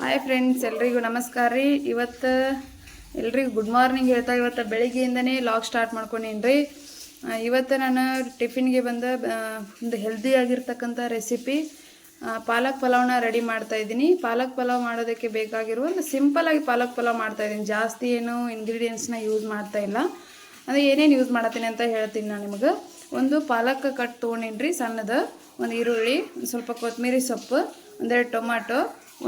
Hi friends, ಎಲ್ರಿಗೂ ನಮಸ್ಕಾರ ರೀ. ಇವತ್ತು ಎಲ್ರಿಗೂ ಗುಡ್ ಮಾರ್ನಿಂಗ್ ಹೇಳ್ತಾ ಇವತ್ತು ಬೆಳಿಗ್ಗೆಯಿಂದನೇ ಲಾಗ್ ಸ್ಟಾರ್ಟ್ ಮಾಡ್ಕೊಂಡೀನಿ ರೀ. ಇವತ್ತು ನಾನು ಟಿಫಿನ್ಗೆ ಬಂದ ಒಂದು ಹೆಲ್ದಿಯಾಗಿರ್ತಕ್ಕಂಥ ರೆಸಿಪಿ ಪಾಲಕ್ ಪಲಾವ್ನ ರೆಡಿ ಮಾಡ್ತಾಯಿದ್ದೀನಿ. ಪಾಲಕ್ ಪಲಾವ್ ಮಾಡೋದಕ್ಕೆ ಬೇಕಾಗಿರುವ ಒಂದು ಸಿಂಪಲಾಗಿ ಪಾಲಕ್ ಪಲಾವ್ ಮಾಡ್ತಾಯಿದ್ದೀನಿ. ಜಾಸ್ತಿ ಏನು ಇಂಗ್ರೀಡಿಯೆಂಟ್ಸ್ನ ಯೂಸ್ ಮಾಡ್ತಾಯಿಲ್ಲ. ಅಂದರೆ ಏನೇನು ಯೂಸ್ ಮಾಡತ್ತೀನಿ ಅಂತ ಹೇಳ್ತೀನಿ ನಾನು ನಿಮಗೆ. ಒಂದು ಪಾಲಕ್ ಕಟ್ ತೊಗೊಂಡಿನಿ ರೀ ಸಣ್ಣದು, ಒಂದು ಈರುಳ್ಳಿ, ಒಂದು ಸ್ವಲ್ಪ ಕೊತ್ತಂಬರಿ ಸೊಪ್ಪು, ಒಂದೆರಡು ಟೊಮಾಟೊ,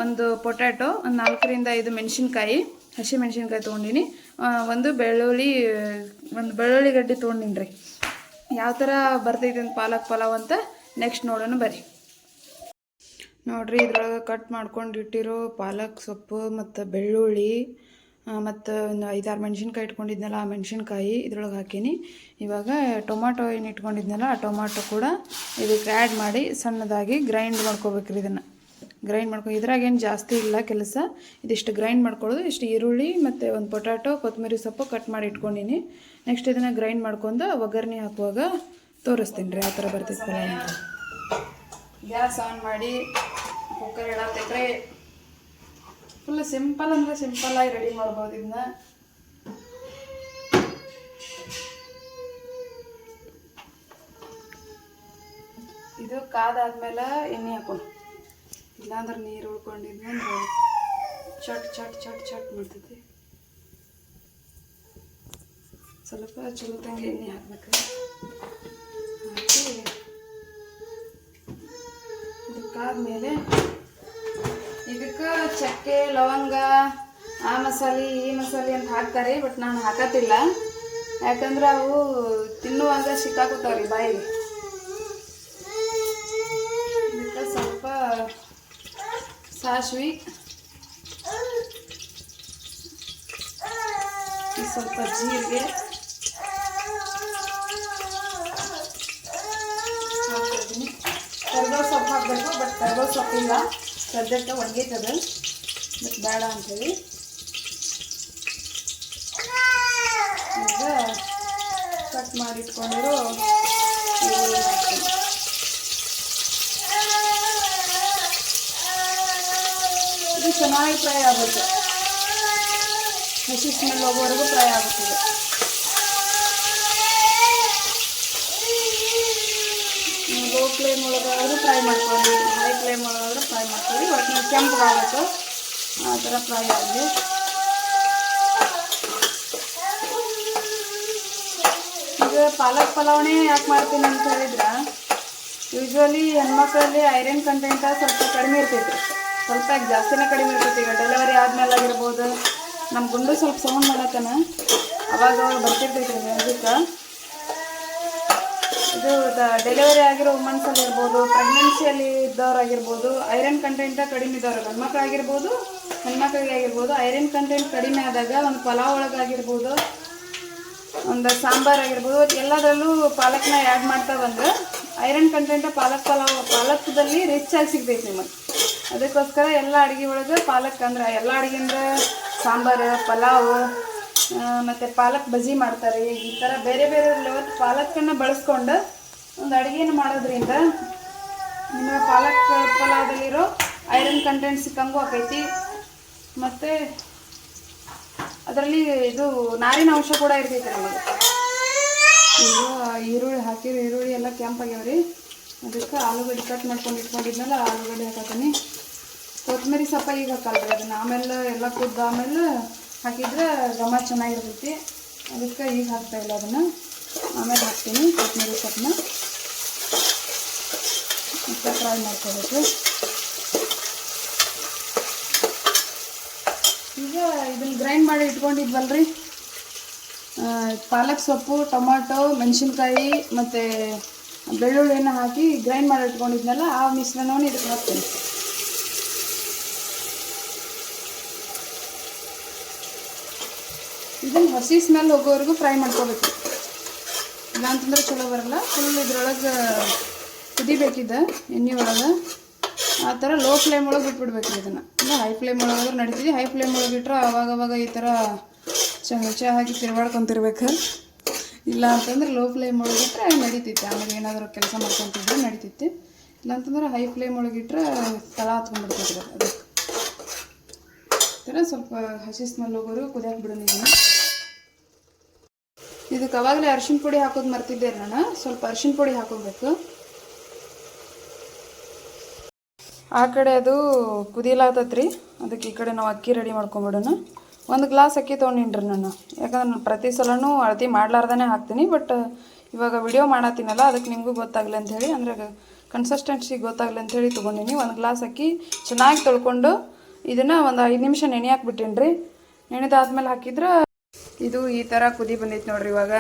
ಒಂದು ಪೊಟ್ಯಾಟೊ, ಒಂದು 4ರಿಂದ 5 ಮೆಣಸಿನ್ಕಾಯಿ, ಹಸಿ ಮೆಣಸಿನ್ಕಾಯಿ ತೊಗೊಂಡಿನಿ, ಒಂದು ಬೆಳ್ಳುಳ್ಳಿ ಗಡ್ಡೆ ತೊಗೊಂಡಿನಿ ರೀ. ಯಾವ ಥರ ಬರ್ತೈತೆ ಅಂತ ಪಾಲಕ್ ಪಲಾವ್ ಅಂತ ನೆಕ್ಸ್ಟ್ ನೋಡೋಣ ಬರ್ರಿ. ನೋಡಿರಿ, ಇದ್ರೊಳಗೆ ಕಟ್ ಮಾಡ್ಕೊಂಡು ಇಟ್ಟಿರೋ ಪಾಲಕ್ ಸೊಪ್ಪು ಮತ್ತು ಬೆಳ್ಳುಳ್ಳಿ ಮತ್ತು ಒಂದು 5-6 ಮೆಣಸಿನ್ಕಾಯಿ ಇಟ್ಕೊಂಡಿದ್ನಲ್ಲ, ಆ ಮೆಣಸಿನ್ಕಾಯಿ ಇದ್ರೊಳಗೆ ಹಾಕೀನಿ. ಇವಾಗ ಟೊಮಾಟೊ ಏನು ಇಟ್ಕೊಂಡಿದ್ನಲ್ಲ, ಆ ಟೊಮಾಟೊ ಕೂಡ ಇದಕ್ಕೆ ಆ್ಯಡ್ ಮಾಡಿ ಸಣ್ಣದಾಗಿ ಗ್ರೈಂಡ್ ಮಾಡ್ಕೋಬೇಕ್ರಿ. ಇದನ್ನು ಗ್ರೈಂಡ್ ಮಾಡ್ಕೊಂಡು ಇದ್ರಾಗೇನು ಜಾಸ್ತಿ ಇಲ್ಲ ಕೆಲಸ. ಇದಿಷ್ಟು ಗ್ರೈಂಡ್ ಮಾಡ್ಕೊಳ್ಳೋದು. ಇಷ್ಟು ಈರುಳ್ಳಿ ಮತ್ತು ಒಂದು ಪೊಟ್ಯಾಟೊ, ಕೊತ್ತಂಬರಿ ಸೊಪ್ಪು ಕಟ್ ಮಾಡಿ ಇಟ್ಕೊಂಡಿನಿ. ನೆಕ್ಸ್ಟ್ ಇದನ್ನು ಗ್ರೈಂಡ್ ಮಾಡ್ಕೊಂಡು ಒಗ್ಗರಣೆ ಹಾಕುವಾಗ ತೋರಿಸ್ತೀನಿ ರೀ ಯಾವ ಥರ ಬರ್ತೈತೆ ಪಲಾವ್ ಅಂತ. ಗ್ಯಾಸ್ ಆನ್ ಮಾಡಿ ಕುಕ್ಕರ್ ಇಡತ್ತೈತ್ರಿ. ಫುಲ್ ಸಿಂಪಲ್ ಅಂದರೆ ಸಿಂಪಲ್ಲಾಗಿ ರೆಡಿ ಮಾಡ್ಬೋದು ಇದನ್ನ. ಇದು ಕಾದಾದ್ಮೇಲೆ ಎಣ್ಣೆ ಹಾಕೊಂಡು, ಇಲ್ಲಾಂದ್ರೆ ನೀರು ಉಳ್ಕೊಂಡಿದ್ನಂದ್ರೆ ಚಟ್ ಚಟ್ ಚಟ್ ಚಟ್ ಮಾಡ್ತೈತಿ. ಸ್ವಲ್ಪ ಚಲೋ ತಂಗಿ ಎಣ್ಣೆ ಹಾಕ್ಬೇಕು. ಹಾಕಿ ಇದಕ್ಕಾದ್ಮೇಲೆ ಇದಕ್ಕೆ ಚಕ್ಕೆ, ಲವಂಗ, ಆ ಮಸಾಲೆ ಈ ಮಸಾಲೆ ಅಂತ ಹಾಕ್ತಾರೆ. ಬಟ್ ನಾನು ಹಾಕತ್ತಿಲ್ಲ, ಯಾಕಂದ್ರೆ ಅವು ತಿನ್ನುವಾಗ ಸಿಕ್ಕಾಕೋತಾವ್ರಿ ಬಾಯಿಗೆ. ಇದಕ್ಕೆ ಸ್ವಲ್ಪ ಸಾಸಿವೆ, ಸ್ವಲ್ಪ ಜೀರಿಗೆ ಹಾಕ್ತಿದ್ದೀನಿ. ಕರಿಬೇವು ಸೊಪ್ಪು ಹಾಕಬೇಕು, ಬಟ್ ಕರಿಬೇವು ಸೊಪ್ಪಿಲ್ಲ ಸದ್ಯಕ್ಕೆ, ಒಣಗೈತದ, ಬಟ್ ಬೇಡ ಅಂಥೇಳಿ. ಈಗ ಕಟ್ ಮಾಡಿಟ್ಕೊಂಡಿರೋ ಈರುಳ್ಳಿ ಹಾಕ್ತೀನಿ. ಇದು ಚೆನ್ನಾಗಿ ಫ್ರೈ ಆಗುತ್ತೆ, ಹಸಿ ಸ್ಮೆಲ್ ಹೋಗೋವರೆಗೂ ಫ್ರೈ ಆಗುತ್ತದೆ. ಲೋ ಫ್ಲೇಮ್ ಒಳಗಾದರೂ ಫ್ರೈ ಮಾಡ್ಕೊಳ್ಳಿ, ಹೈ ಫ್ಲೇಮ್ ಒಳಗಾದರೂ ಫ್ರೈ ಮಾಡ್ಕೊಳ್ಳಿ. ಒಟ್ಟು ಕೆಂಪಗಾಗಬೇಕು, ಆ ಥರ ಫ್ರೈ ಆಗಲಿ. ಈಗ ಪಾಲಕ್ ಪಲಾವಣೆ ಯಾಕೆ ಮಾಡ್ತೀನಿ ಅಂತ ಹೇಳಿದ್ರೆ, ಯೂಶ್ವಲಿ ಹೆಣ್ಮಕ್ಳಲ್ಲಿ ಐರನ್ ಕಂಟೆಂಟ ಸ್ವಲ್ಪ ಕಡಿಮೆ ಇರ್ತೈತಿ. ಸ್ವಲ್ಪ ಜಾಸ್ತಿನೇ ಕಡಿಮೆ ಇರ್ತೈತಿ. ಈಗ ಡೆಲಿವರಿ ಆದಮೇಲೆ ಆಗಿರ್ಬೋದು, ನಮ್ಮ ಗುಂಡು ಸ್ವಲ್ಪ ಸೌಂಡ್ ಮಾಡತ್ತಾನ, ಅವಾಗ ಬರ್ತಿರ್ತೈತಿ ರೀ ಅದಕ್ಕೆ. ಇದು ಡೆಲಿವರಿ ಆಗಿರೋ ವುಮನ್ಸಲ್ಲಿ ಇರ್ಬೋದು, ಪ್ರೆಗ್ನೆನ್ಸಿಯಲ್ಲಿ ಇದ್ದವ್ರಾಗಿರ್ಬೋದು, ಐರನ್ ಕಂಟೆಂಟ ಕಡಿಮೆ ಇದ್ದವ್ರು, ಗಂಡ್ಮಕ್ಳಾಗಿರ್ಬೋದು ಹೆಣ್ಮಕ್ಳಿಗೆ ಆಗಿರ್ಬೋದು, ಐರನ್ ಕಂಟೆಂಟ್ ಕಡಿಮೆ ಆದಾಗ ಒಂದು ಪಲಾವ್ ಒಳಗಾಗಿರ್ಬೋದು, ಒಂದು ಸಾಂಬಾರು ಆಗಿರ್ಬೋದು, ಎಲ್ಲದರಲ್ಲೂ ಪಾಲಕ್ನ ಆ್ಯಡ್ ಮಾಡ್ತಾ ಬಂದ್ರೆ ಐರನ್ ಕಂಟೆಂಟ ಪಾಲಕದಲ್ಲಿ ರಿಚ್ ಆಗಿ ಸಿಗ್ತೈತಿ ನಿಮಗೆ. ಅದಕ್ಕೋಸ್ಕರ ಎಲ್ಲ ಅಡುಗೆ ಒಳಗೆ ಪಾಲಕ್, ಅಂದ್ರೆ ಎಲ್ಲ ಅಡುಗೆಯಿಂದ ಸಾಂಬಾರು, ಪಲಾವ್ ಮತ್ತು ಪಾಲಕ್ ಬಜ್ಜಿ ಮಾಡ್ತಾರೆ. ಈ ಥರ ಬೇರೆ ಬೇರೆ ಲೆವೆಲ್ ಪಾಲಕನ್ನು ಬಳಸ್ಕೊಂಡು ಒಂದು ಅಡುಗೆನ ಮಾಡೋದ್ರಿಂದ ನಿಮಗೆ ಪಾಲಕ್ ಪಲಾವದಲ್ಲಿರೋ ಐರನ್ ಕಂಟೆಂಟ್ ಸಿಕ್ಕಂಗೂ ಆಕೈತಿ. ಮತ್ತು ಅದರಲ್ಲಿ ಇದು ನಾರಿನ ಅಂಶ ಕೂಡ ಇರ್ತೈತೆ ನಮಗೆ. ಈಗ ಈರುಳ್ಳಿ ಹಾಕಿರೋ ಈರುಳ್ಳಿ ಎಲ್ಲ ಕೆಂಪಾಗ್ಯಾವ್ರಿ. ಅದಕ್ಕೆ ಆಲೂಗಡ್ಡೆ ಕಟ್ ಮಾಡ್ಕೊಂಡು ಇಟ್ಕೊಂಡಿದ್ನಲ್ಲ, ಆಲೂಗಡ್ಡೆ ಹಾಕತ್ತೀನಿ. ಕೊತ್ತಂಬರಿ ಸೊಪ್ಪ ಈಗ ಹಾಕಲ್ರಿ, ಅದನ್ನು ಆಮೇಲೆ ಎಲ್ಲ ಕುದ್ದು ಆಮೇಲೆ ಹಾಕಿದ್ರೆ ಘಮ ಚೆನ್ನಾಗಿರ್ತೈತಿ. ಅದಕ್ಕೆ ಈಗ ಹಾಕ್ತಾಯಿಲ್ಲ, ಅದನ್ನು ಆಮೇಲೆ ಹಾಕ್ತೀನಿ. ಕೊತ್ತಂಬರಿ ಸೊಪ್ಪನ್ನ ಮತ್ತೆ ಫ್ರೈ ಮಾಡ್ಕೋಬೇಕು. ಈಗ ಇದನ್ನು ಗ್ರೈಂಡ್ ಮಾಡಿ ಇಟ್ಕೊಂಡಿದ್ವಲ್ರಿ, ಪಾಲಕ್ ಸೊಪ್ಪು, ಟೊಮಾಟೊ, ಮೆಣಸಿನ್ಕಾಯಿ ಮತ್ತು ಬೆಳ್ಳುಳ್ಳಿಯನ್ನು ಹಾಕಿ ಗ್ರೈಂಡ್ ಮಾಡಿ ಇಟ್ಕೊಂಡಿದ್ನಲ್ಲ, ಆ ಮಿಶ್ರಣವನ್ನು ಇದಕ್ಕೆ ಹಾಕ್ತೀನಿ. ಇದನ್ನು ಹಸಿ ಸ್ಮೆಲ್ ಹೋಗೋವರೆಗೂ ಫ್ರೈ ಮಾಡ್ಕೋಬೇಕು, ಇಲ್ಲ ಅಂತಂದ್ರೆ ಚಲೋ ಬರಲ್ಲ. ಫುಲ್ ಇದ್ರೊಳಗೆ ಕುದಿಬೇಕಿದೆ ಎಣ್ಣೆ ಒಳಗೆ. ಆ ಥರ ಲೋ ಫ್ಲೇಮ್ ಒಳಗೆ ಬಿಟ್ಬಿಡ್ಬೇಕು ಇದನ್ನು. ಇಲ್ಲ ಹೈ ಫ್ಲೇಮ್ ಒಳಗಾದ್ರೂ ನಡೀತಿದೆ. ಹೈ ಫ್ಲೇಮ್ ಒಳಗೆ ಇಟ್ಟರೆ ಆವಾಗವಾಗ ಈ ಥರ ಚಮಚ ಹಾಕಿ ತಿರ್ವಾಡ್ಕೊತಿರ್ಬೇಕು. ಇಲ್ಲ ಅಂತಂದ್ರೆ ಲೋ ಫ್ಲೇಮ್ ಒಳಗಿಟ್ರೆ ನಡೀತೈತೆ. ಆಮೇಲೆ ಏನಾದರೂ ಕೆಲಸ ಮಾಡ್ಕೊತಿದ್ರೆ ನಡೀತೈತಿ. ಇಲ್ಲಾಂತಂದ್ರೆ ಹೈ ಫ್ಲೇಮ್ ಒಳಗಿಟ್ರೆ ತಳ ಹತ್ಕೊಂಡ್ಬಿಡ್ತೈತೆ. ಅದಕ್ಕೆ ನಂತರ ಸ್ವಲ್ಪ ಹಸಿ ಸ್ಮೆಲ್ ಹೋಗೋರು ಕುದಿಯಕ್ಕೆ ಬಿಡೋಣ. ಇದಕ್ಕೆ ಅವಾಗಲೇ ಅರಿಶಿನ ಪುಡಿ ಹಾಕೋದು ಮರ್ತಿದ್ದೆ ನಾನು. ಸ್ವಲ್ಪ ಅರಿಶಿನ ಪುಡಿ ಹಾಕೋಬೇಕು. ಆ ಕಡೆ ಅದು ಕುದಿಲಾತತ್ರಿ, ಅದಕ್ಕೆ ಈ ಕಡೆ ನಾವು ಅಕ್ಕಿ ರೆಡಿ ಮಾಡ್ಕೊಂಬಿಡೋಣ. 1 ಗ್ಲಾಸ್ ಅಕ್ಕಿ ತೊಗೊಂಡಿನ್ರಿ ನಾನು, ಯಾಕಂದ್ರೆ ನಾನು ಪ್ರತಿ ಸಲನೂ ಅಳತಿ ಮಾಡ್ಲಾರ್ದೇ ಹಾಕ್ತೀನಿ. ಬಟ್ ಇವಾಗ ವಿಡಿಯೋ ಮಾಡತ್ತೀನಲ್ಲ, ಅದಕ್ಕೆ ನಿಮಗೂ ಗೊತ್ತಾಗಲಿ ಅಂಥೇಳಿ, ಅಂದರೆ ಕನ್ಸಿಸ್ಟೆನ್ಸಿ ಗೊತ್ತಾಗಲಿ ಅಂಥೇಳಿ ತೊಗೊಂಡಿನಿ. 1 ಗ್ಲಾಸ್ ಅಕ್ಕಿ ಚೆನ್ನಾಗಿ ತೊಳ್ಕೊಂಡು ಇದನ್ನು ಒಂದು 5 ನಿಮಿಷ ನೆನೆ ಹಾಕ್ಬಿಟ್ಟೇನಿ ರೀ. ನೆನೆದಾದ್ಮೇಲೆ ಹಾಕಿದ್ರೆ ಇದು ಈ ಥರ ಕುದಿ ಬಂದೈತೆ ನೋಡ್ರಿ. ಇವಾಗ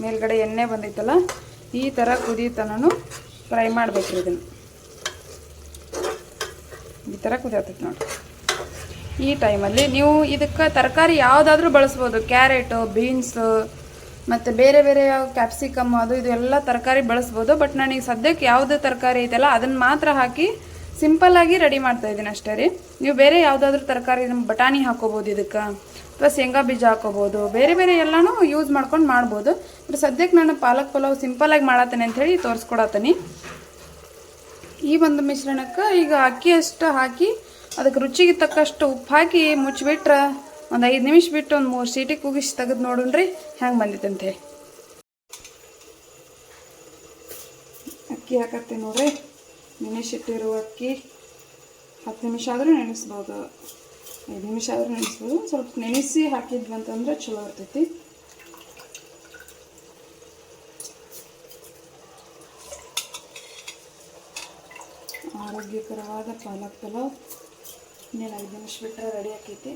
ಮೇಲ್ಗಡೆ ಎಣ್ಣೆ ಬಂದೈತಲ್ಲ, ಈ ಥರ ಕುದಿತನೂ ಫ್ರೈ ಮಾಡ್ಬೇಕ್ರಿ. ಇದನ್ನು ಈ ಥರ ಕುದಿಯತ್ತೈತೆ ನೋಡ್ರಿ. ಈ ಟೈಮಲ್ಲಿ ನೀವು ಇದಕ್ಕೆ ತರಕಾರಿ ಯಾವುದಾದ್ರೂ ಬಳಸ್ಬೋದು. ಕ್ಯಾರೆಟು, ಬೀನ್ಸು ಮತ್ತು ಬೇರೆ ಬೇರೆ ಯಾವ ಕ್ಯಾಪ್ಸಿಕಮ್ ಅದು ಇದು ಎಲ್ಲ ತರಕಾರಿ ಬಳಸ್ಬೋದು. ಬಟ್ ನಾನೀಗ ಸದ್ಯಕ್ಕೆ ಯಾವುದೇ ತರಕಾರಿ ಐತಲ್ಲ ಅದನ್ನು ಮಾತ್ರ ಹಾಕಿ ಸಿಂಪಲ್ಲಾಗಿ ರೆಡಿ ಮಾಡ್ತಾಯಿದ್ದೀನಿ ಅಷ್ಟೇ ರೀ. ನೀವು ಬೇರೆ ಯಾವುದಾದ್ರೂ ತರಕಾರಿ, ಬಟಾಣಿ ಹಾಕೋಬೋದು ಇದಕ್ಕೆ, ಅಥವಾ ಶೇಂಗಾ ಬೀಜ ಹಾಕೋಬೋದು, ಬೇರೆ ಬೇರೆ ಎಲ್ಲನೂ ಯೂಸ್ ಮಾಡ್ಕೊಂಡು ಮಾಡ್ಬೋದು. ಬಟ್ ಸದ್ಯಕ್ಕೆ ನಾನು ಪಾಲಕ್ ಪಲಾವ್ ಸಿಂಪಲ್ಲಾಗಿ ಮಾಡತ್ತೇನೆ ಅಂಥೇಳಿ ತೋರಿಸ್ಕೊಡತ್ತೀನಿ. ಈ ಒಂದು ಮಿಶ್ರಣಕ್ಕೆ ಈಗ ಅಕ್ಕಿ ಅಷ್ಟು ಹಾಕಿ ಅದಕ್ಕೆ ರುಚಿಗೆ ತಕ್ಕಷ್ಟು ಉಪ್ಪು ಹಾಕಿ ಮುಚ್ಚಿಬಿಟ್ರೆ ಒಂದು 5 ನಿಮಿಷ ಬಿಟ್ಟು ಒಂದು 3 ಸೀಟಿ ಕೂಗಿಸಿ ತೆಗೆದು ನೋಡೋಣ್ರಿ ಹೆಂಗೆ ಬಂದಿತ್ತಂತೆ. ಅಕ್ಕಿ ಹಾಕತ್ತೀನಿ ನೋಡ್ರಿ. ನೆನೆಸಿಟ್ಟಿರುವ ಅಕ್ಕಿ 10 ನಿಮಿಷ ಆದರೂ ನೆನೆಸ್ಬೋದು, 5 ನಿಮಿಷ ಆದರೂ ನೆನೆಸ್ಬೋದು. ಸ್ವಲ್ಪ ನೆನೆಸಿ ಹಾಕಿದ್ವಿ ಅಂತಂದ್ರೆ ಚಲೋ ಇರ್ತೈತಿ. ಆರೋಗ್ಯಕರವಾದ ಪಾಲಕ್ ಪಲಾವ್ ಇನ್ನೇನು 5 ನಿಮಿಷ ಬಿಟ್ಟರೆ ರೆಡಿ ಆಕೈತಿ.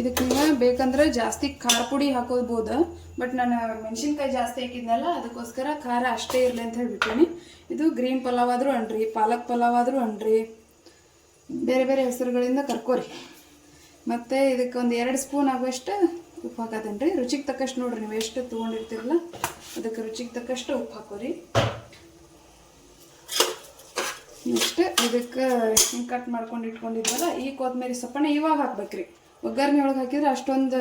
ಇದಕ್ಕೆ ನೀವು ಬೇಕಂದ್ರೆ ಜಾಸ್ತಿ ಖಾರ ಪುಡಿ ಹಾಕೋಬೋದು. ಬಟ್ ನಾನು ಮೆಣಸಿನ್ಕಾಯಿ ಜಾಸ್ತಿ ಹಾಕಿದ್ನಲ್ಲ, ಅದಕ್ಕೋಸ್ಕರ ಖಾರ ಅಷ್ಟೇ ಇರಲಿ ಅಂತ ಹೇಳಿಬಿಟ್ಟಿನಿ. ಇದು ಗ್ರೀನ್ ಪಲಾವ್ ಆದರೂ ಅನ್ರಿ, ಪಾಲಕ್ ಪಲಾವ್ ಆದರೂ ಅನ್ರಿ, ಬೇರೆ ಬೇರೆ ಹೆಸರುಗಳಿಂದ ಕರ್ಕೋರಿ. ಮತ್ತು ಇದಕ್ಕೆ ಒಂದು 2 ಸ್ಪೂನ್ ಆಗುವಷ್ಟು ಉಪ್ಪು ಹಾಕತ್ತೇನೆ ರೀ. ರುಚಿಗೆ ತಕ್ಕಷ್ಟು ನೋಡಿರಿ, ನೀವು ಎಷ್ಟು ತೊಗೊಂಡಿರ್ತೀರಲ್ಲ ಅದಕ್ಕೆ ರುಚಿಗೆ ತಕ್ಕಷ್ಟು ಉಪ್ಪು ಹಾಕೋರಿ. ನೆಕ್ಸ್ಟ್ ಇದಕ್ಕೆ ಹಿಂಗೆ ಕಟ್ ಮಾಡ್ಕೊಂಡು ಇಟ್ಕೊಂಡಿದ್ವಲ್ಲ ಈ ಕೊತ್ತಂಬರಿ ಸೊಪ್ಪನ್ನ ಇವಾಗ ಹಾಕ್ಬೇಕ್ರಿ. ಒಗ್ಗರಣೆ ಒಳಗೆ ಹಾಕಿದ್ರೆ ಅಷ್ಟೊಂದು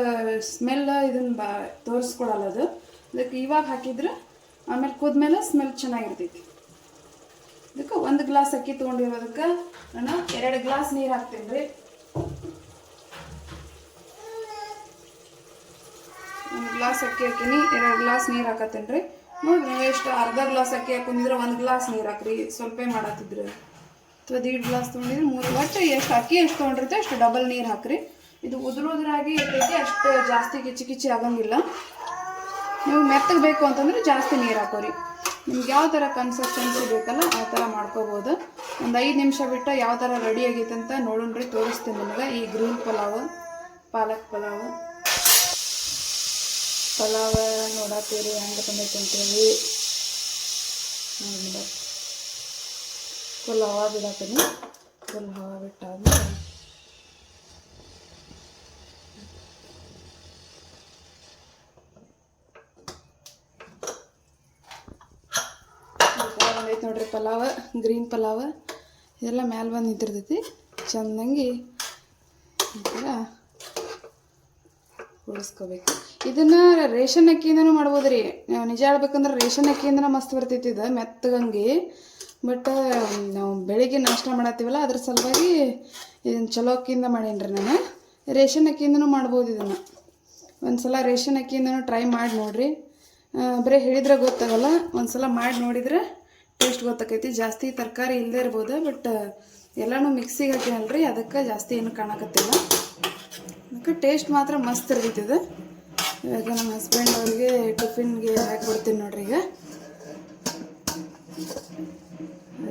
ಸ್ಮೆಲ್ ಇದನ್ನು ತೋರಿಸ್ಕೊಡಲ್ಲ ಅದು. ಅದಕ್ಕೆ ಇವಾಗ ಹಾಕಿದ್ರೆ ಆಮೇಲೆ ಕುದ್ಮೇಲೆ ಸ್ಮೆಲ್ ಚೆನ್ನಾಗಿರ್ತೈತಿ. ಇದಕ್ಕೆ 1 ಗ್ಲಾಸ್ ಅಕ್ಕಿ ತೊಗೊಂಡಿರೋದಕ್ಕೆ ನಾನು 2 ಗ್ಲಾಸ್ ನೀರು ಹಾಕ್ತೀನಿ ರೀ. 1 ಗ್ಲಾಸ್ ಅಕ್ಕಿ ಹಾಕೀನಿ, 2 ಗ್ಲಾಸ್ ನೀರು ಹಾಕತ್ತೇನೆ ರೀ. ನೋಡಿರಿ, ನೀವು ಎಷ್ಟು ಅರ್ಧ ಗ್ಲಾಸ್ ಅಕ್ಕಿ ಹಾಕೊಂಡಿದ್ರೆ 1 ಗ್ಲಾಸ್ ನೀರು ಹಾಕ್ರಿ. ಸ್ವಲ್ಪ ಮಾಡತ್ತಿದ್ರೆ ಅಥವಾ 1.5 ಗ್ಲಾಸ್ ತೊಗೊಂಡಿದ್ರೆ 3, ಒಟ್ಟು ಎಷ್ಟು ಅಕ್ಕಿ ಎಷ್ಟು ತೊಗೊಂಡಿರುತ್ತೆ ಅಷ್ಟು ಡಬಲ್ ನೀರು ಹಾಕ್ರಿ. ಇದು ಉದುರುದ್ರಾಗಿ ಇರ್ತೈತಿ, ಅಷ್ಟು ಜಾಸ್ತಿ ಕಿಚ್ಚಿ ಕಿಚ್ಚಿ ಆಗಂಗಿಲ್ಲ. ನೀವು ಮೆತ್ತಗೆ ಬೇಕು ಅಂತಂದ್ರೆ ಜಾಸ್ತಿ ನೀರು ಹಾಕೋರಿ. ನಿಮ್ಗೆ ಯಾವ ಥರ ಕನ್ಸಿಸ್ಟೆನ್ಸಿ ಬೇಕಲ್ಲ ಆ ಥರ ಮಾಡ್ಕೋಬೋದು. ಒಂದು 5 ನಿಮಿಷ ಬಿಟ್ಟು ಯಾವ ಥರ ರೆಡಿ ಆಗೈತೆ ಅಂತ ನೋಡೋಣ್ರಿ, ತೋರಿಸ್ತೀನಿ ನಿಮಗೆ. ಈ ಗ್ರೀನ್ ಪಲಾವ್, ಪಾಲಕ್ ಪಲಾವ್ ನೋಡತ್ತೀರಿ ಹೆಂಗೆ ಬಂದೈತೆ ಅಂತೇಳಿ. ನೋಡಿ, ಫುಲ್ ಹವಾ ಬಿಡತ್ತೀನಿ. ಫುಲ್ ಹವಾ ಬಿಟ್ಟಾದ್ಮೇಲೆ ಬಂದೈತೆ ನೋಡ್ರಿ ಪಲಾವ್, ಗ್ರೀನ್ ಪಲಾವ್ ಇದೆಲ್ಲ ಮ್ಯಾಲೆ ಬಂದು ನಿಂತಿರ್ತೈತಿ. ಚೆಂದಂಗೆ ಈ ಥರ ಉಳಿಸ್ಕೋಬೇಕು. ಇದನ್ನು ರೇಷನ್ ಅಕ್ಕಿಯಿಂದನೂ ಮಾಡ್ಬೋದು ರೀ. ನಿಜ ಹೇಳ್ಬೇಕಂದ್ರೆ ರೇಷನ್ ಅಕ್ಕಿಯಿಂದನೂ ಮಸ್ತ್ ಬರ್ತೈತಿ ಇದು ಮೆತ್ತಗಂಗೆ. ಬಟ್ ನಾವು ಬೆಳಿಗ್ಗೆ ನಾಷ್ಟ ಮಾಡತ್ತೀವಲ್ಲ ಅದ್ರ ಸಲುವಾಗಿ ಇದನ್ನು ಚಲೋ ಅಕ್ಕಿಯಿಂದ ಮಾಡೀನಿ ರೀ ನಾನು. ರೇಷನ್ ಅಕ್ಕಿಯಿಂದನೂ ಮಾಡ್ಬೋದು ಇದನ್ನು. ಒಂದು ಸಲ ರೇಷನ್ ಅಕ್ಕಿಯಿಂದನೂ ಟ್ರೈ ಮಾಡಿ ನೋಡಿರಿ. ಬರೀ ಹೇಳಿದ್ರೆ ಗೊತ್ತಾಗಲ್ಲ, ಒಂದು ಸಲ ಮಾಡಿ ನೋಡಿದರೆ ಟೇಸ್ಟ್ ಗೊತ್ತಾಕೈತಿ. ಜಾಸ್ತಿ ತರಕಾರಿ ಇಲ್ಲದೆ ಇರ್ಬೋದು, ಬಟ್ ಎಲ್ಲನೂ ಮಿಕ್ಸಿಗೆ ಹಾಕಿನಲ್ರಿ, ಅದಕ್ಕೆ ಜಾಸ್ತಿ ಏನು ಕಾಣಕತ್ತಿಲ್ಲ. ಅದಕ್ಕೆ ಟೇಸ್ಟ್ ಮಾತ್ರ ಮಸ್ತ್ ಇರ್ತೈತಿದೆ. ಇವಾಗ ನಮ್ಮ ಹಸ್ಬೆಂಡ್ ಅವ್ರಿಗೆ ಟಿಫಿನ್ಗೆ ಹಾಕಿಬಿಡ್ತೀನಿ ನೋಡ್ರಿ. ಈಗ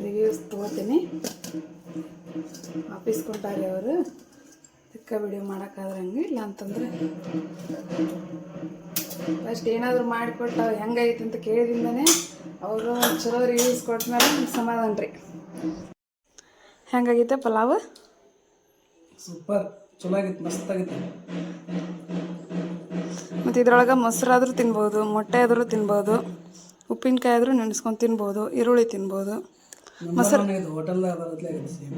ರಿವ್ಯೂಸ್ ತೊಗೋತೀನಿ. ಆಫೀಸ್ ಕೊಟ್ಟಾರೆ ಅವರು, ಅದಕ್ಕೆ ವಿಡಿಯೋ ಮಾಡೋಕ್ಕಾದ್ರಂಗೆ. ಇಲ್ಲ ಅಂತಂದರೆ ಫಸ್ಟ್ ಏನಾದರೂ ಮಾಡಿಕೊಟ್ಟು ಹೆಂಗೈತೆ ಅಂತ ಕೇಳಿದಿಂದನೇ ಅವರು ಚಲೋ ರಿವ್ಯೂಸ್ ಕೊಟ್ಮೇಲೆ ನಮ್ಗೆ ಸಮಾಧಾನ ರೀ. ಹೆಂಗಾಗೈತೆ ಪಲಾವ್? ಸೂಪರ್, ಚಲೋ ಆಗೈತೆ, ಮಸ್ತ್ ಆಗೈತೆ. ಮತ್ತು ಇದ್ರೊಳಗೆ ಮೊಸರಾದರೂ ತಿನ್ಬೋದು, ಮೊಟ್ಟೆ ಆದರೂ ತಿನ್ಬೋದು, ಉಪ್ಪಿನಕಾಯಿ ಆದರೂ ನೆನೆಸ್ಕೊಂಡು ತಿನ್ಬೋದು, ಈರುಳ್ಳಿ ತಿನ್ಬೋದು. ನಂಬರ್ ಒನ್ ಇದು ಹೋಟೆಲ್ದಾಗ ಬರತ್ಲೆ ಸೇಮ್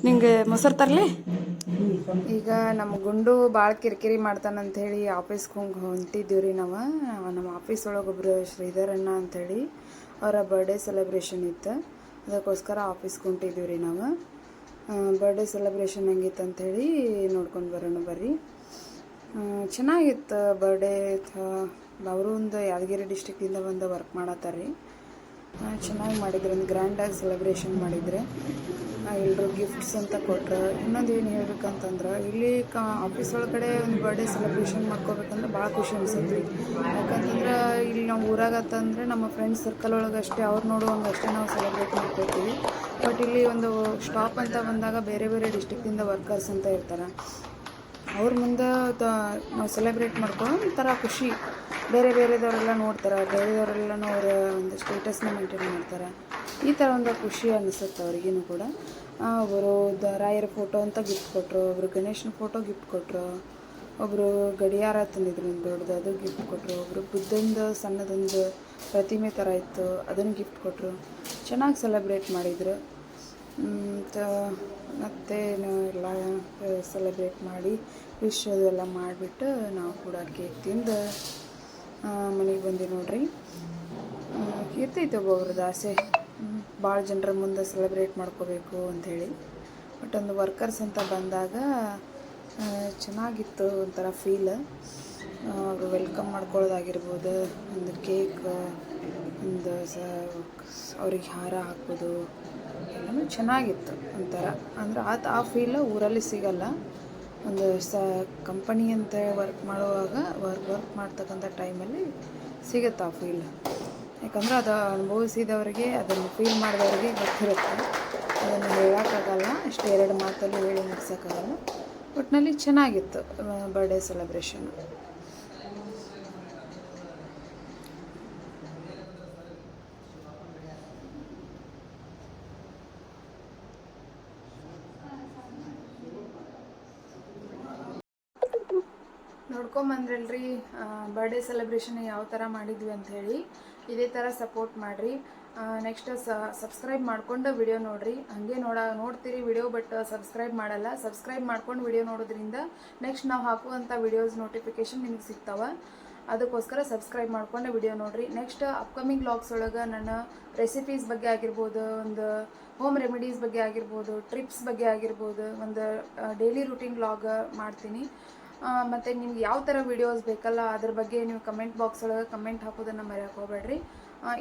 ನಿಂಗೆ ಮೊಸರು ತರಲಿ? ಹ್ಞೂ ಈಗ ನಮ್ಮ ಗುಂಡು ಭಾಳ ಕಿರಿಕಿರಿ ಮಾಡ್ತಾನಂತ ಹೇಳಿ ಆಫೀಸ್ಗೆ ಹೊಂಟಿದ್ದೀವಿ ರೀ ನಾವು. ನಮ್ಮ ಆಫೀಸ್ ಒಳಗೆ ಒಬ್ಬರು ಶ್ರೀಧರಣ್ಣ ಅಂಥೇಳಿ ಅವರ ಬರ್ಡೇ ಸೆಲೆಬ್ರೇಷನ್ ಇತ್ತು, ಅದಕ್ಕೋಸ್ಕರ ಆಫೀಸ್ಗೆ ಹೊಂಟಿದ್ದೀವಿ ರೀ ನಾವು. ಬರ್ಡೇ ಸೆಲೆಬ್ರೇಷನ್ ಹೆಂಗಿತ್ತು ಅಂಥೇಳಿ ನೋಡ್ಕೊಂಡು ಬರೋಣ ಬರ್ರಿ. ಚೆನ್ನಾಗಿತ್ತು ಬರ್ಡೇ. ಅವರು ಒಂದು ಯಾದಗಿರಿ ಡಿಸ್ಟಿಕ್ಕಿಂದ ಬಂದು ವರ್ಕ್ ಮಾಡತ್ತಾರ ರೀ. ಚೆನ್ನಾಗಿ ಮಾಡಿದ್ರು, ಒಂದು ಗ್ರ್ಯಾಂಡಾಗಿ ಸೆಲೆಬ್ರೇಷನ್ ಮಾಡಿದ್ರೆ. ಎಲ್ಲರೂ ಗಿಫ್ಟ್ಸ್ ಅಂತ ಕೊಟ್ಟರು. ಇನ್ನೊಂದು ಏನು ಹೇಳ್ಬೇಕಂತಂದ್ರೆ ಇಲ್ಲಿ ಆಫೀಸ್ ಒಳಗಡೆ ಒಂದು ಬರ್ಡೇ ಸೆಲೆಬ್ರೇಷನ್ ಮಾಡ್ಕೋಬೇಕಂದ್ರೆ ಭಾಳ ಖುಷಿ ಅನ್ಸುತ್ತೆ ರೀ. ಯಾಕಂತಂದ್ರೆ ಇಲ್ಲಿ ನಾವು ಊರಾಗತ್ತಂದ್ರೆ ನಮ್ಮ ಫ್ರೆಂಡ್ಸ್ ಸರ್ಕಲ್ ಒಳಗೆ ಅಷ್ಟೇ, ಅವ್ರು ನೋಡುವಂಗೆ ಅಷ್ಟೇ ನಾವು ಸೆಲೆಬ್ರೇಟ್ ಮಾಡ್ಕೋತೀವಿ. ಬಟ್ ಇಲ್ಲಿ ಒಂದು ಸ್ಟಾಪ್ ಅಂತ ಬಂದಾಗ ಬೇರೆ ಬೇರೆ ಡಿಸ್ಟಿಕ್ಕಿಂದ ವರ್ಕರ್ಸ್ ಅಂತ ಇರ್ತಾರೆ. ಅವ್ರ ಮುಂದೆ ನಾವು ಸೆಲೆಬ್ರೇಟ್ ಮಾಡ್ಕೊಳ್ಳೋ ಒಂಥರ ಖುಷಿ. ಬೇರೆ ಬೇರೆದವರೆಲ್ಲ ನೋಡ್ತಾರೆ, ಬೇರೆದವರೆಲ್ಲನೂ ಅವರ ಒಂದು ಸ್ಟೇಟಸ್ನ ಮೇಂಟೈನ್ ಮಾಡ್ತಾರೆ. ಈ ಥರ ಒಂದು ಖುಷಿ ಅನಿಸುತ್ತೆ ಅವ್ರಿಗೂ ಕೂಡ. ಒಬ್ಬರು ರಾಯರ ಫೋಟೋ ಅಂತ ಗಿಫ್ಟ್ ಕೊಟ್ಟರು, ಒಬ್ಬರು ಗಣೇಶನ ಫೋಟೋ ಗಿಫ್ಟ್ ಕೊಟ್ಟರು, ಒಬ್ಬರು ಗಡಿಯಾರ ತಂದಿದ್ರು ಒಂದು ದೊಡ್ಡದು, ಅದು ಗಿಫ್ಟ್ ಕೊಟ್ಟರು. ಒಬ್ಬರು ಬುದ್ಧಂದು ಸಣ್ಣದೊಂದು ಪ್ರತಿಮೆ ಥರ ಇತ್ತು, ಅದನ್ನು ಗಿಫ್ಟ್ ಕೊಟ್ಟರು. ಚೆನ್ನಾಗಿ ಸೆಲೆಬ್ರೇಟ್ ಮಾಡಿದರು. ಮತ್ತು ಎಲ್ಲ ಸೆಲೆಬ್ರೇಟ್ ಮಾಡಿ ವಿಶ್ ಅದೆಲ್ಲ ಮಾಡಿಬಿಟ್ಟು ನಾವು ಕೂಡ ಕೇಕ್ ತಿಂದು ಮನೆಗೆ ಬಂದು ನೋಡ್ರಿ. ಇರ್ತೈತೆ ಒಬ್ಬೊಬ್ರದ್ದು ಆಸೆ, ಭಾಳ ಜನರ ಮುಂದೆ ಸೆಲೆಬ್ರೇಟ್ ಮಾಡ್ಕೋಬೇಕು ಅಂಥೇಳಿ. ಬಟ್ ಒಂದು ವರ್ಕರ್ಸ್ ಅಂತ ಬಂದಾಗ ಚೆನ್ನಾಗಿತ್ತು ಒಂಥರ ಫೀಲ್. ಅವರು ವೆಲ್ಕಮ್ ಮಾಡ್ಕೊಳ್ಳೋದಾಗಿರ್ಬೋದು, ಒಂದು ಕೇಕ್, ಒಂದು ಅವ್ರಿಗೆ ಹಾರ ಹಾಕೋದು ಎಲ್ಲನೂ ಚೆನ್ನಾಗಿತ್ತು ಒಂಥರ. ಅಂದ್ರೆ ಆ ಫೀಲ್ ಊರಲ್ಲಿ ಸಿಗಲ್ಲ. ಒಂದು ಕಂಪನಿ ಅಂತ ವರ್ಕ್ ಮಾಡುವಾಗ ವರ್ಕ್ ಮಾಡ್ತಕ್ಕಂಥ ಟೈಮಲ್ಲಿ ಸಿಗುತ್ತೆ ಆ ಫೀಲ್. ಯಾಕಂದ್ರೆ ಅದು ಅನುಭವಿಸಿದವ್ರಿಗೆ, ಅದನ್ನು ಫೀಲ್ ಮಾಡಿದವ್ರಿಗೆ ಗೊತ್ತಿರುತ್ತೆ. ಅದನ್ನು ಹೇಳೋಕ್ಕಾಗಲ್ಲ, ಅಷ್ಟು ಎರಡು ಮಾತಲ್ಲಿ ಹೇಳಿ ಮುಗ್ಸೋಕ್ಕಾಗಲ್ಲ. ಒಟ್ಟಿನಲ್ಲಿ ಚೆನ್ನಾಗಿತ್ತು ಬರ್ಡೇ ಸೆಲೆಬ್ರೇಷನ್. ನೋಡ್ಕೊಂಬಂದ್ರಲ್ರಿ ಬರ್ಡೇ ಸೆಲೆಬ್ರೇಷನ್ ಯಾವ ಥರ ಮಾಡಿದ್ವಿ ಅಂಥೇಳಿ. ಇದೇ ಥರ ಸಪೋರ್ಟ್ ಮಾಡಿರಿ. ನೆಕ್ಸ್ಟ್ ಸಬ್ಸ್ಕ್ರೈಬ್ ಮಾಡ್ಕೊಂಡು ವಿಡಿಯೋ ನೋಡಿರಿ. ಹಾಗೆ ನೋಡ್ತೀರಿ ವಿಡಿಯೋ, ಬಟ್ ಸಬ್ಸ್ಕ್ರೈಬ್ ಮಾಡಲ್ಲ. ಸಬ್ಸ್ಕ್ರೈಬ್ ಮಾಡ್ಕೊಂಡು ವಿಡಿಯೋ ನೋಡೋದ್ರಿಂದ ನೆಕ್ಸ್ಟ್ ನಾವು ಹಾಕುವಂಥ ವಿಡಿಯೋಸ್ ನೋಟಿಫಿಕೇಷನ್ ನಿಮಗೆ ಸಿಗ್ತಾವೆ. ಅದಕ್ಕೋಸ್ಕರ ಸಬ್ಸ್ಕ್ರೈಬ್ ಮಾಡ್ಕೊಂಡು ವಿಡಿಯೋ ನೋಡಿರಿ. ನೆಕ್ಸ್ಟ್ ಅಪ್ಕಮಿಂಗ್ ವ್ಲಾಗ್ಸ್ ಒಳಗೆ ನನ್ನ ರೆಸಿಪೀಸ್ ಬಗ್ಗೆ ಆಗಿರ್ಬೋದು, ಒಂದು ಹೋಮ್ ರೆಮಿಡೀಸ್ ಬಗ್ಗೆ ಆಗಿರ್ಬೋದು, ಟ್ರಿಪ್ಸ್ ಬಗ್ಗೆ ಆಗಿರ್ಬೋದು, ಒಂದು ಡೈಲಿ ರೂಟೀನ್ ವ್ಲಾಗ್ ಮಾಡ್ತೀನಿ. ಮತ್ತು ನಿಮ್ಗೆ ಯಾವ ಥರ ವೀಡಿಯೋಸ್ ಬೇಕಲ್ಲ ಅದ್ರ ಬಗ್ಗೆ ನೀವು ಕಮೆಂಟ್ ಬಾಕ್ಸ್ ಒಳಗೆ ಕಮೆಂಟ್ ಹಾಕೋದನ್ನು ಮರೆಯೋಕೆ ಹೋಗಬೇಡ್ರಿ.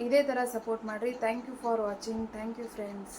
ಇದೇ ಥರ ಸಪೋರ್ಟ್ ಮಾಡಿರಿ. Thank you for watching. Thank you friends.